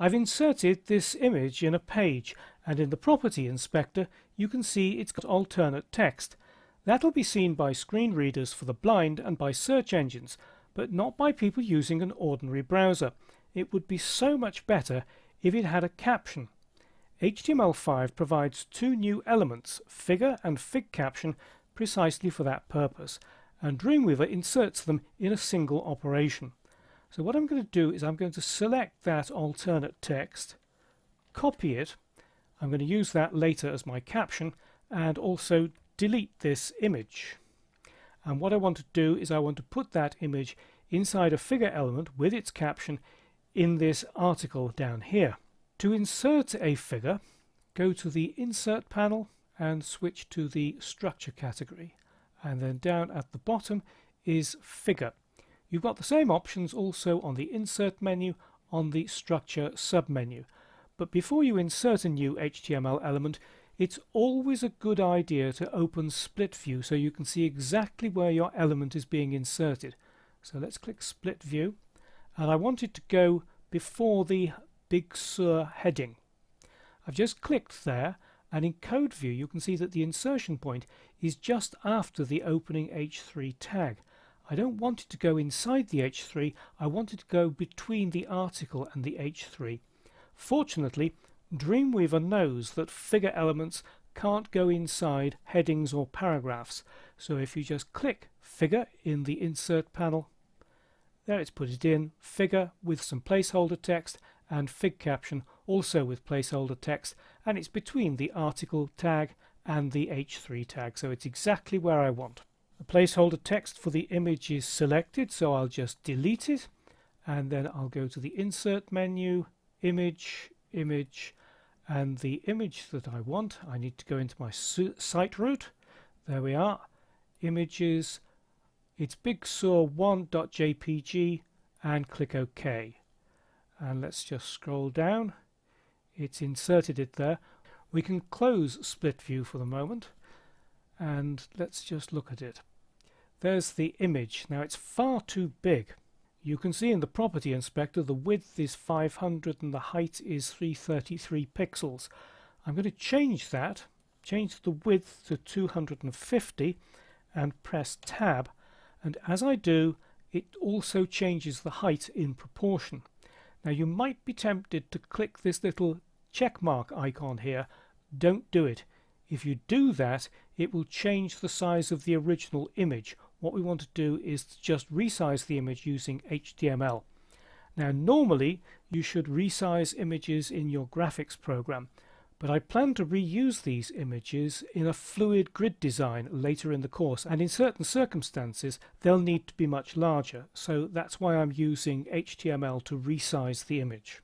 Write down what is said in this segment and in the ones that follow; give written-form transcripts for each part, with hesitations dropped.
I've inserted this image in a page, and in the property inspector you can see it's got alternate text. That'll be seen by screen readers for the blind and by search engines, but not by people using an ordinary browser. It would be so much better if it had a caption. HTML5 provides two new elements, figure and fig caption, precisely for that purpose, and Dreamweaver inserts them in a single operation. So what I'm going to do is I'm going to select that alternate text, copy it. I'm going to use that later as my caption, and also delete this image. And what I want to do is I want to put that image inside a figure element with its caption in this article down here. To insert a figure, go to the Insert panel and switch to the Structure category, and then down at the bottom is Figure. You've got the same options also on the Insert menu on the Structure submenu. But before you insert a new HTML element, it's always a good idea to open Split View so you can see exactly where your element is being inserted. So let's click Split View, and I want it to go before the Big Sur heading. I've just clicked there, and in Code View you can see that the insertion point is just after the opening H3 tag. I don't want it to go inside the H3, I want it to go between the article and the H3. Fortunately, Dreamweaver knows that figure elements can't go inside headings or paragraphs, so if you just click Figure in the Insert panel, there it's put it in, Figure with some placeholder text, and Fig Caption also with placeholder text, and it's between the article tag and the H3 tag, so it's exactly where I want. The placeholder text for the image is selected, so I'll just delete it, and then I'll go to the Insert menu, Image, Image, and the image that I want, I need to go into my site route. There we are, Images, it's Big Sur 1.jpg, and click OK. And let's just scroll down. It's inserted it there. We can close Split View for the moment, and let's just look at it. There's the image. Now it's far too big. You can see in the property inspector the width is 500 and the height is 333 pixels. I'm going to change that, change the width to 250 and press Tab, and as I do it also changes the height in proportion. Now you might be tempted to click this little check mark icon here. Don't do it. If you do that, it will change the size of the original image. What we want to do is to just resize the image using HTML. Now normally you should resize images in your graphics program, but I plan to reuse these images in a fluid grid design later in the course, and in certain circumstances they'll need to be much larger, so that's why I'm using HTML to resize the image.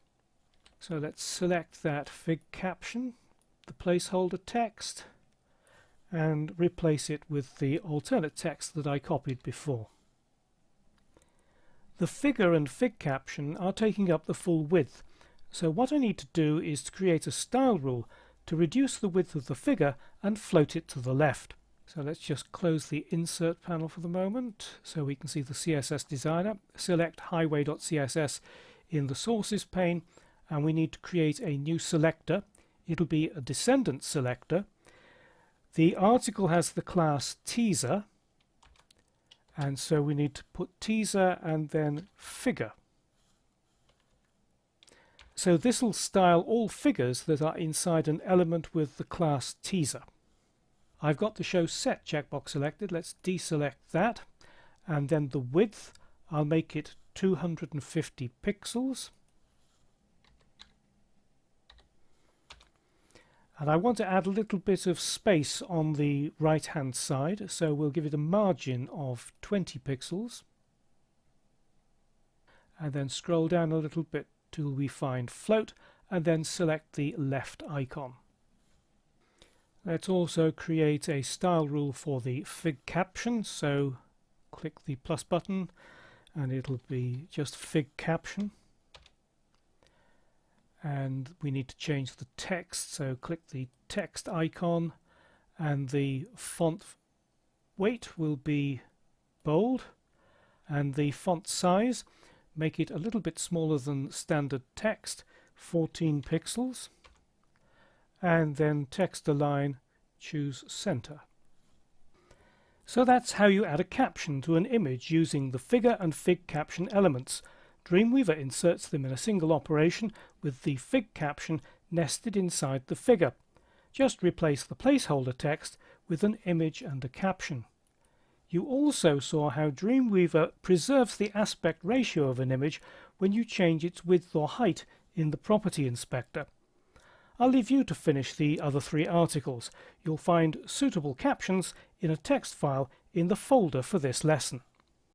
So let's select that Fig Caption, the placeholder text, and replace it with the alternate text that I copied before. The figure and Fig Caption are taking up the full width, so what I need to do is to create a style rule to reduce the width of the figure and float it to the left. So let's just close the Insert panel for the moment so we can see the CSS designer. Select highway.css in the sources pane, and we need to create a new selector. It'll be a descendant selector. The article has the class teaser, and so we need to put teaser and then figure. So this will style all figures that are inside an element with the class teaser. I've got the Show Set checkbox selected. Let's deselect that, and then the width, I'll make it 250 pixels. And I want to add a little bit of space on the right hand side, so we'll give it a margin of 20 pixels, and then scroll down a little bit till we find float, and then select the left icon. Let's also create a style rule for the Fig Caption, so click the plus button and it'll be just Fig Caption. And we need to change the text, so click the text icon, and the font weight will be bold, and the font size, make it a little bit smaller than standard text, 14 pixels, and then text align, choose center. So that's how you add a caption to an image using the figure and fig caption elements. Dreamweaver inserts them in a single operation with the fig caption nested inside the figure. Just replace the placeholder text with an image and a caption. You also saw how Dreamweaver preserves the aspect ratio of an image when you change its width or height in the property inspector. I'll leave you to finish the other 3 articles. You'll find suitable captions in a text file in the folder for this lesson.